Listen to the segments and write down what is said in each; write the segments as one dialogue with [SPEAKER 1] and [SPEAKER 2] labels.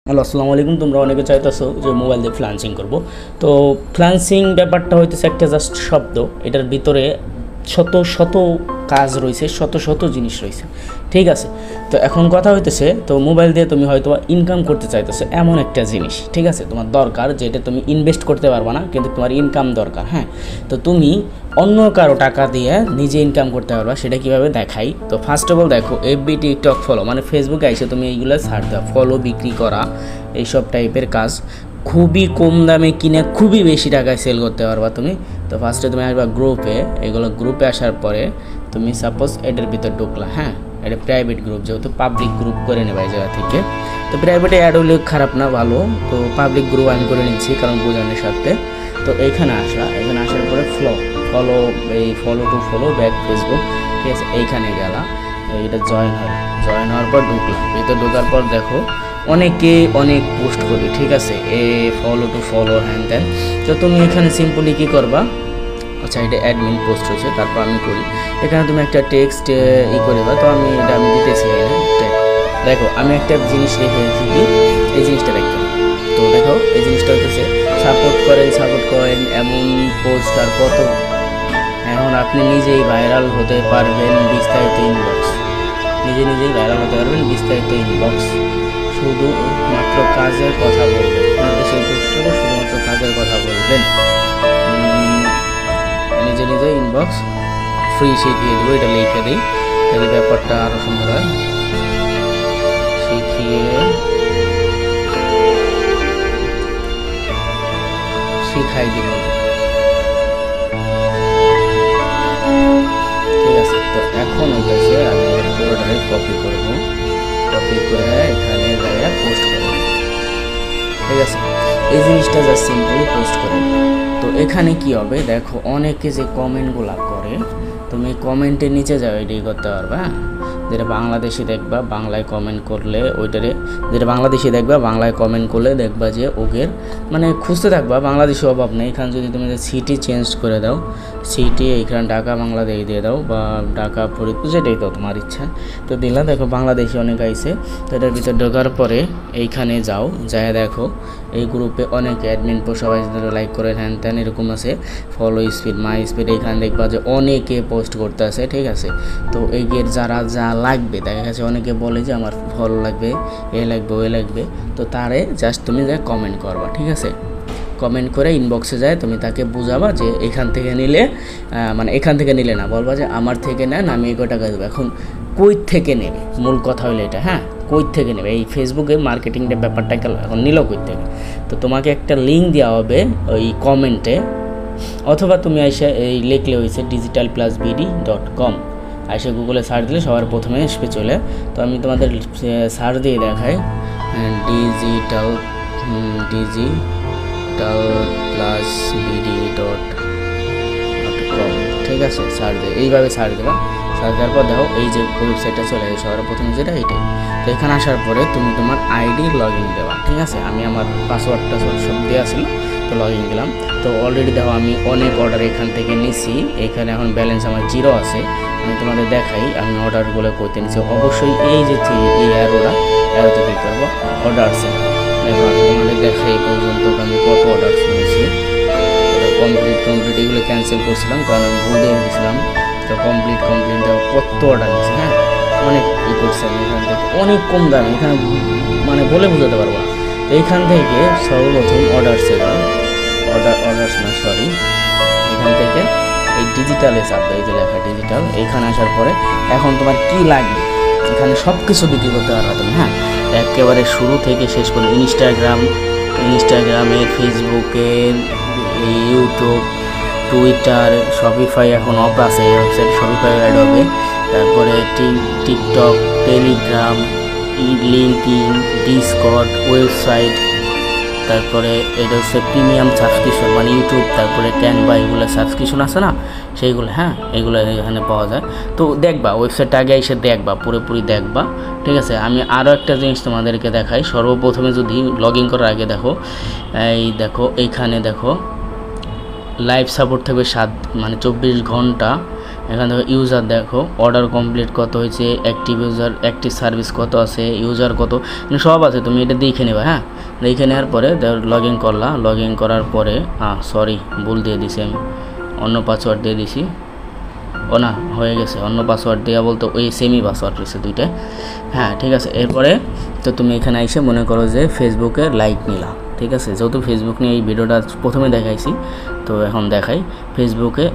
[SPEAKER 1] Hello, আসসালামু আলাইকুম। তোমরা অনেকে চাইতেছো যে মোবাইল দিয়ে ফ্লান্সিং করব। তো ফ্লান্সিং ব্যাপারটা হইতেছে একটা জাস্ট শব্দ, এটার ভিতরে শত শত কাজ রয়েছে, শত শত জিনিস রয়েছে, ঠিক আছে। তো এখন কথা হইতেছে, তো মোবাইল দিয়ে তুমি হয়তো ইনকাম করতে চাইতেছো, এমন একটা জিনিস, ঠিক আছে, তোমার দরকার, যেটা তুমি ইনভেস্ট করতে পারবা না, কিন্তু তোমার ইনকাম দরকার। হ্যাঁ, তো তুমি অন্য কারো টাকা দিয়ে নিজে ইনকাম করতে পারবা, সেটা কীভাবে দেখাই। তো ফার্স্ট অফ অল দেখো, এফবি, টিকটক ফলো, মানে ফেসবুকে এসে তুমি এইগুলো ছাড় দাও, ফলো, বিক্রি করা, এইসব টাইপের কাজ খুবই কম দামে কিনে খুবই বেশি টাকায় সেল করতে পারবা তুমি। তো ফার্স্টে তুমি আসবা গ্রুপে, এগুলো গ্রুপে আসার পরে তুমি সাপোজ এটার ভিতর ঢুকলা। হ্যাঁ, এটা প্রাইভেট গ্রুপ, যেহেতু পাবলিক গ্রুপ করে নেবে এই জায়গা থেকে। তো প্রাইভেটে অ্যাড হলে খারাপ না, ভালো। তো পাবলিক গ্রুপ আমি করে নিচ্ছি কারণ বোঝানোর সাথে। তো এইখানে আসলা, এখানে আসার পরে ফলো, এই follow to follow back Facebook, ঠিক আছে। এইখানে গেলা, এটা জয়েন হওয়ার পর ঢুকলাম। ভিতর ঢোকার পর দেখো অনেকে অনেক পোস্ট করবে, ঠিক আছে, এ ফলো টু ফলো হ্যান ত্যান। তো তুমি এখানে সিম্পলি কী করবা, আচ্ছা এটা অ্যাডমিন পোস্ট হয়েছে, তারপর আমি করি। এখানে তুমি একটা টেক্সট করে দাও। তো আমি দিতেছি দেখো, আমি একটা জিনিস রেখে দিই, এই জিনিসটা দেখতে। তো দেখো এই জিনিসটা হচ্ছে সাপোর্ট করেন এমন পোস্ট আর কত। এখন আপনি নিজেই ভাইরাল হতে পারবেন, বিস্তারিত ইনবক্স, নিজেই ভাইরাল হতে পারবেন, বিস্তারিত ইনবক্স, শুধু মাত্র কাজের কথা বলবেন, শুধুমাত্র কাজের কথা বলবেন, নিজে ইনবক্স ফ্রি শিখিয়ে দেবো, এটা লিখে দিই, তাহলে ব্যাপারটা আরও সুন্দর হয়। শিখাই দিব, ঠিক আছে। তো এখন হইতেছে আমি পুরোটাই কপি করে এখানে জায়গায় পোস্ট করব, ঠিক আছে। এই জিনিসটা জাস্ট সিম্পলি পোস্ট করে। তো এখানে কি হবে দেখো, অনেকে যে কমেন্টগুলো করে, তুমি কমেন্টের নিচে যাও, এটাই করতে পারবা। যেটা বাংলাদেশি দেখবা, বাংলায় কমেন্ট করলে ওইটারে, যেটা বাংলাদেশি দেখবা, বাংলায় কমেন্ট করলে দেখবা যে ওকের মানে খুঁজতে থাকবা, বাংলাদেশি অভাব নেই। এখানে যদি তুমি সিটি চেঞ্জ করে দাও, সিটি এইখানে ঢাকা বাংলা দিয়ে দাও, বা ঢাকা ফরিদপুর, যেটাই দাও তোমার ইচ্ছা। তো দিলাম, দেখো বাংলাদেশি অনেক আইছে। তো এটার ভিতরে ঢোকার পরে এইখানে যাও, যায় দেখো এই গ্রুপে অনেক অ্যাডমিন পোস্ট সবাই লাইক করে হ্যান ত্যান এরকম আছে, ফলো স্পিড, মাই স্পিড, এইখানে দেখবা যে অনেকে পোস্ট করতে আছে, ঠিক আছে। তো এইগের যারা যা লাগবে, দেখা গেছে অনেকে বলে যে আমার ফলো লাগবে, এ লাগবে, ওই লাগবে, তো তারে জাস্ট তুমি যা কমেন্ট করবা, ঠিক আছে। কমেন্ট করে ইনবক্সে যায়, তুমি তাকে বুঝাবা যে এখান থেকে নিলে, মানে এখান থেকে নিলে না, বলবা যে আমার থেকে নেন, আমি এগো টাকা দেবো। এখন কই থেকে নেবে, মূল কথা হলো এটা। হ্যাঁ, কই থেকে নেবে, এই ফেসবুকে মার্কেটিংটা ব্যাপারটা এখন নিল কই থেকে। তো তোমাকে একটা লিঙ্ক দেওয়া হবে ওই কমেন্টে, অথবা তুমি এসে এই লিখলে হয়েছে digitalplusbd.com, এসে গুগলে সার্চ দিলে সবার প্রথমে আসবে চলে। তো আমি তোমাদের সার্চ দিয়ে দেখাই, digitalplusbd.com, ঠিক আছে। সার্চ দিয়ে এইভাবে সার্চ দেবা, সার্চ দেওয়ার পর দেখো এই যে ওয়েবসাইটটা চলে আসে সবার প্রথমে, যেটা এইটাই। তো এখানে আসার পরে তুমি তোমার আইডি লগ ইন দেওয়া, ঠিক আছে। আমি আমার পাসওয়ার্ড সব দেওয়া ছিল, তো লগ ইন দিলাম। তো অলরেডি দেখো আমি অনেক অর্ডার এখান থেকে নিছি, এখানে এখন ব্যালেন্স আমার 0 আছে। আমি তোমাদের দেখাই আমি অর্ডারগুলো করতে নিচ্ছি। অবশ্যই এই যে এই অ্যারোতে ক্লিক করবো, অর্ডারস, দেখো আমি তোমাদের দেখাই এই পর্যন্ত আমি কত অর্ডার নিয়েছি। কমপ্লিট এগুলো ক্যান্সেল করছিলাম কারণ আমি ভুল দিয়ে দিয়েছিলাম। তো কমপ্লিট দেখো কত অর্ডার নিয়েছি। হ্যাঁ, অনেক করছি আমি এখান থেকে, অনেক কম দামে, এখানে মানে বলে বোঝাতে পারবো না। তো এইখান থেকে সর্বপ্রথম এখান থেকে এই ডিজিটালে চাপবে, এই যে লেখা ডিজিটাল, এইখানে আসার পরে এখন তোমার কি লাগবে, এখানে সব কিছু বিক্রি করতে পারবে তুমি। হ্যাঁ, একেবারে শুরু থেকে শেষ করে ইনস্টাগ্রামের, ফেসবুকের, ইউটিউব, টুইটার, শপিফাই এখন অফ আছে, এই ওয়েবসাইট শপিফাই অ্যাড হবে, তারপরে TikTok, Telegram, LinkedIn, Discord, website, তারপরে এটা হচ্ছে প্রিমিয়াম সাবস্ক্রিপশন, মানে ইউটিউব, তারপরে ক্যানভা, এগুলো সাবস্ক্রিপশন আছে না, সেইগুলো। হ্যাঁ, এগুলো এখানে পাওয়া যায়। তো দেখবা ওয়েবসাইটটা আগে এসে দেখবা, পুরোপুরি দেখবা, ঠিক আছে। আমি আরও একটা জিনিস তোমাদেরকে দেখাই। সর্বপ্রথমে যদি লগ ইন করার আগে দেখো, এই দেখো এইখানে দেখো লাইভ সাপোর্ট থাকবে 24 ঘন্টা, এখান থেকে ইউজার দেখো, অর্ডার কমপ্লিট কত হয়েছে, অ্যাক্টিভ ইউজার, অ্যাক্টিভ সার্ভিস কত আছে, ইউজার কত, মানে সব আছে, তুমি এটা দেখে নেবা। হ্যাঁ, দেখে নেওয়ার পরে লগ ইন করলা, লগ ইন করার পরে সরি ভুল দিয়ে দিছি আমি, অন্য পাসওয়ার্ড দিয়ে দিছি। ও না, হয়ে গেছে, অন্য পাসওয়ার্ড দেওয়া বলতে ওই সেমই পাসওয়ার্ড রয়েছে দুইটা। হ্যাঁ ঠিক আছে। এরপরে তো তুমি এখানে এসে মনে করো যে ফেসবুকে লাইক নিলা, ঠিক আছে, যেহেতু ফেসবুক নিয়ে এই ভিডিওটা প্রথমে দেখাইছি, তো এখন দেখাই। ফেসবুকে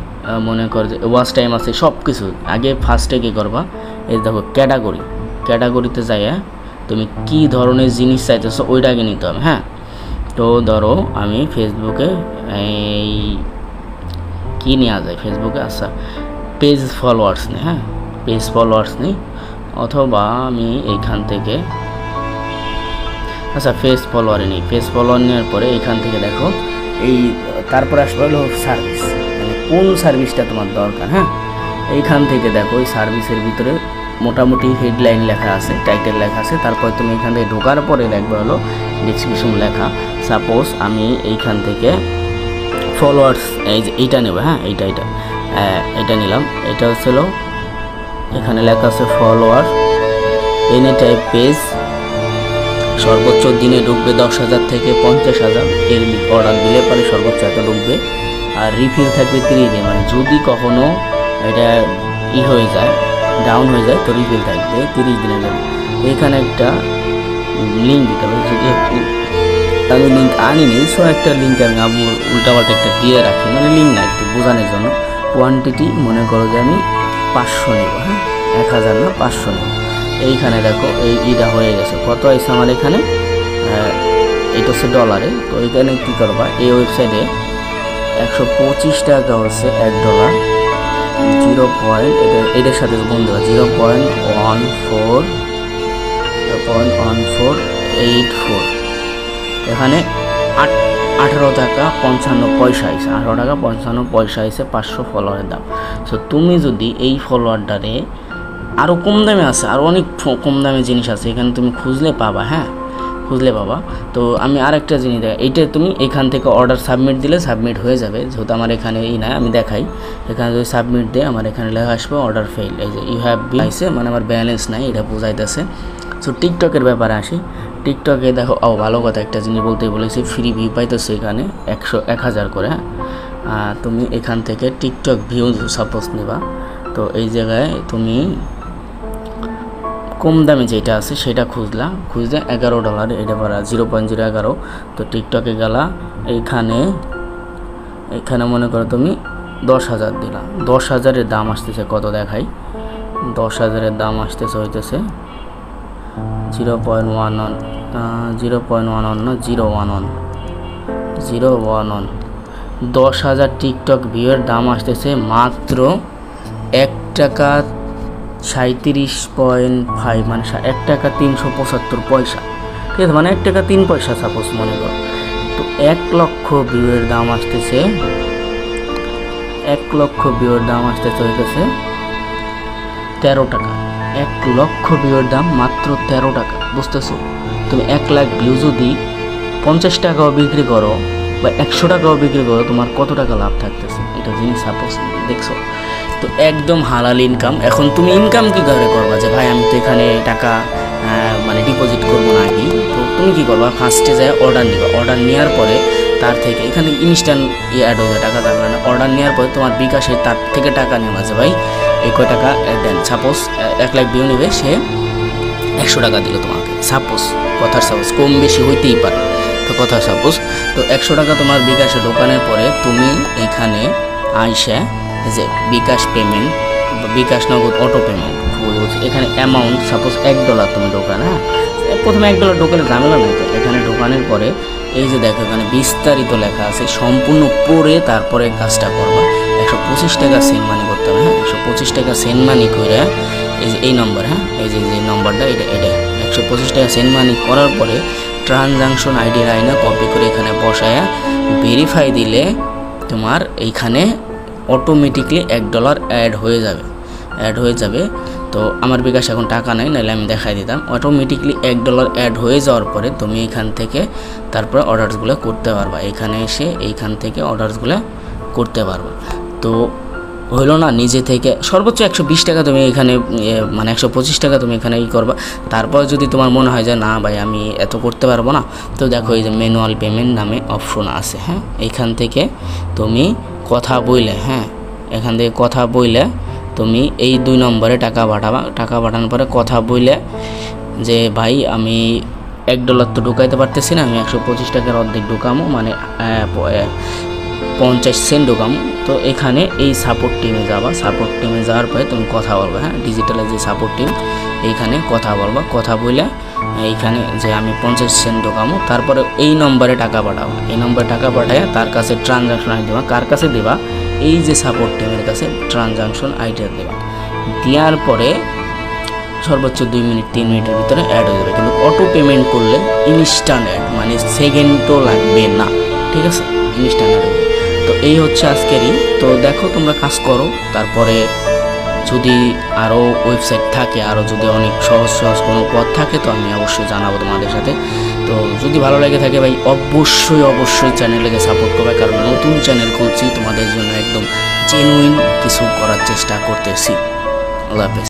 [SPEAKER 1] মনে কর যে ওয়াচ টাইম আছে সব কিছু। আগে ফার্স্টে কী করবা, এই দেখো ক্যাটাগরি, ক্যাটাগরিতে যাইয়া তুমি কি ধরনের জিনিস চাইতেছো ওইটা আগে নিতে হবে। হ্যাঁ, তো ধরো আমি ফেসবুকে এই কী নেওয়া যায় ফেসবুকে, আচ্ছা পেজ ফলোয়ার্স নেই। হ্যাঁ, পেজ ফলোয়ার্স নেই, অথবা আমি এইখান থেকে আচ্ছা পেজ ফলোয়ারে নেই। পেজ ফলোয়ার নেওয়ার পরে এইখান থেকে দেখো এই তারপরে আসবে হলো সার্ভিস, মানে কোন সার্ভিসটা তোমার দরকার। হ্যাঁ, এইখান থেকে দেখো এই সার্ভিসের ভিতরে মোটামুটি হেডলাইন লেখা আছে, টাইটেল লেখা আছে, তারপর তুমি এখান থেকে ঢোকার পরে দেখবে হলো ডেসক্রিপশন লেখা। সাপোজ আমি এইখান থেকে ফলোয়ার্স এই যে এইটা নেব। হ্যাঁ, এইটা নিলাম। এটা হচ্ছিল এখানে লেখা আছে ফলোয়ার এনি টাইপ পেজ, সর্বোচ্চ দিনে ঢুকবে 10,000 থেকে 50,000 এর অর্ডার দিলে পরে সর্বোচ্চ এত ঢুকবে। আর রিফিল থাকবে 30 দিন, মানে যদি কখনো এটা হয়ে যায়, ডাউন হয়ে যায়, তো রিফিল থাকবে 30 দিনের জন্য। এখানে একটা লিঙ্ক দিতে হবে, যদি আমি লিঙ্ক আনিনি, সো একটা লিঙ্ক আমি উল্টাপাল্টা একটা দিয়ে রাখি, মানে লিঙ্ক না, একটু বোঝানোর জন্য। কোয়ান্টিটি মনে করো যে আমি 500 নেব। হ্যাঁ, 1000 না 500 নেব। এইখানে দেখো এইটা হয়ে গেছে, কত আছে আমার এখানে, এটা হচ্ছে ডলারে। তো এখানে কী করবা, এই ওয়েবসাইটে 125 টাকা হচ্ছে $1, 0. এটার সাথে গুণ দেওয়া 0.1484। এখানে 18 টাকা 55 পয়সা আছে, 18 টাকা 55 পয়সা আছে 500 ফলোয়ারের দাম। সো তুমি যদি এই ফলোয়ারটারে আরও কম দামে আছে, আরও অনেক কম দামে জিনিস আছে, এখানে তুমি খুঁজলে পাবা। হ্যাঁ, খুঁজলে পাবা। তো আমি আরেকটা জিনিস দেখাই, এইটা তুমি এখান থেকে অর্ডার সাবমিট দিলে সাবমিট হয়ে যাবে, যেহেতু আমার এখানে নাই, আমি দেখাই। এখানে যদি সাবমিট দেয় আমার এখানে লেখা আসবে অর্ডার ফেল, এই যে ইউ হ্যাভ বিন আইসে, মানে আমার ব্যালেন্স নাই, এটা বোঝাইতেছে। সো টিকটকের ব্যাপারে আসি। টিকটকে দেখো ভালো কথা, একটা জিনিস বলতে বলেছি, ফ্রি ভিউ পাইতেছে এখানে 1000 করে। হ্যাঁ, তুমি এখান থেকে টিকটক ভিউ সাপোজ নেবা, তো এই জায়গায় তুমি কম দামে যেটা আছে সেটা খুঁজলে $11, এটা পড়া 0.011। তো টিকটকে গেলা, এইখানে মনে করো তুমি 10,000 দিলা, 10,000-এর দাম আসতেছে কত দেখাই, 10,000-এর দাম আসতেছে হইতেছে 0.11 10,000 টিকটক ভিউয়ের দাম আসতেছে মাত্র $1.37.5, মানে $1.375। ঠিক আছে, মানে $1.03 সাপোজ মনে করো। তো 1 লক্ষ ভিউয়ের দাম আসতেছে, 1 লক্ষ ভিউয়ের দাম আসতেছে হইতেছে 13 টাকা। 1 লক্ষ ভিউয়ের দাম মাত্র 13 টাকা, বুঝতেছো? তুমি 1 লাখ ভিউ যদি 50 টাকাও বিক্রি করো বা 100 টাকাও বিক্রি করো, তোমার কত টাকা লাভ থাকতেছে, এটা জিনিস সাপোজ দেখছো। তো একদম হালাল ইনকাম। এখন তুমি ইনকাম কী করে করবা, যে ভাই আমি তো এখানে টাকা মানে ডিপোজিট করবো না আগে। তো তুমি কী করবা, ফার্স্টে যায় অর্ডার নিবা, অর্ডার নেওয়ার পরে তার থেকে এখানে ইনস্ট্যান্ট অ্যাড হয়ে যায়, টাকা থাকবে না। অর্ডার নেওয়ার পরে তোমার বিকাশে তার থেকে টাকা নেওয়া আছে, ভাই এই কয় টাকা দেন। সাপোজ 1 লাখ ভিউ নেবে, সে 100 টাকা দিল তোমাকে, সাপোজ কথার সাপোজ, কম বেশি হইতেই পারে, তো কথা সাপোজ। তো 100 টাকা তোমার বিকাশে ঢোকানোর পরে তুমি এইখানে আইসা যে বিকাশ পেমেন্ট, বিকাশ নগদ অটো পেমেন্ট, এখানে অ্যামাউন্ট সাপোজ $1 তুমি ঢোকান। হ্যাঁ, প্রথমে $1 ঢোকালে ঝামেলা নেই। তো এখানে ঢোকানোর পরে এই যে দেখো এখানে বিস্তারিত লেখা আছে, সম্পূর্ণ পড়ে তারপরে কাজটা করবা। 125 টাকা সেন্ড মানি করতে হবে। হ্যাঁ, 125 টাকা সেন্ড মানি করে এই যে এই নম্বর, হ্যাঁ এই যে নম্বরটা, এটা 125 টাকা সেন্ড মানি করার পরে ট্রানজাকশন আইডি আইনা কপি করে এখানে বসায়া ভেরিফাই দিলে তোমার এইখানে অটোমেটিকলি $1 অ্যাড হয়ে যাবে। তো আমার বিকাশ এখন টাকা নেই, নাহলে আমি দেখাই দিতাম। অটোমেটিকলি $1 অ্যাড হয়ে যাওয়ার পরে তুমি এখান থেকে তারপরে অর্ডারসগুলো করতে পারবা, এখানে এসে এইখান থেকে অর্ডারসগুলো করতে পারবা। তো হইলো না, নিজে থেকে সর্বোচ্চ 120 টাকা তুমি এখানে মানে 125 টাকা তুমি এখানে করবা। তারপর যদি তোমার মনে হয় যে না ভাই আমি এত করতে পারবো না, তো দেখো এই যে ম্যানুয়াল পেমেন্ট নামে অপশন আছে। হ্যাঁ, এখান থেকে তুমি কথা বইলে, হ্যাঁ এখান থেকে কথা বইলে তুমি এই 2 নম্বরে টাকা পাঠাবা। টাকা পাঠানোর পরে কথা বইলে যে ভাই আমি $1 তো ঢুকাইতে পারতেছি না, আমি 125 টাকার অর্ধেক ঢুকামো, মানে 50 সেন্ট ঢুকামো। তো এখানে এই সাপোর্ট টিমে যাবা। সাপোর্ট টিমে যাওয়ার পরে তুমি কথা বলবে। হ্যাঁ, ডিজিটালের যে সাপোর্ট টিম, এইখানে কথা বলবা। কথা বলে এইখানে যে আমি 50 সেন্ট ঢোকামো, তারপরে এই নম্বরে টাকা পাঠাবো। এই নম্বরে টাকা পাঠায় তার কাছে ট্রানজাকশন আইডি দেবা। কার কাছে দেবা? এই যে সাপোর্ট টিমের কাছে ট্রানজাকশন আইডিটা দেবা। দেওয়ার পরে সর্বোচ্চ 2 মিনিট 3 মিনিটের ভিতরে অ্যাড হয়ে যাবে। কিন্তু অটো পেমেন্ট করলে ইনস্ট্যান্ট অ্যাড, মানে সেকেন্ডও লাগবে না, ঠিক আছে, ইনস্ট্যান্ট অ্যাড হবে। তো এই হচ্ছে আজকেরই। তো দেখো তোমরা কাজ করো, তারপরে যদি আরও ওয়েবসাইট থাকে, আরও যদি অনেক সহজ সহজ কোনো পথ থাকে তো আমি অবশ্যই জানাবো তোমাদের সাথে। তো যদি ভালো লেগে থাকে ভাই অবশ্যই চ্যানেলকে সাপোর্ট করবে, কারণ নতুন চ্যানেল খুলছি তোমাদের জন্য একদম জেনুইন কিছু করার চেষ্টা করতেছি। আল্লাহ হাফেজ।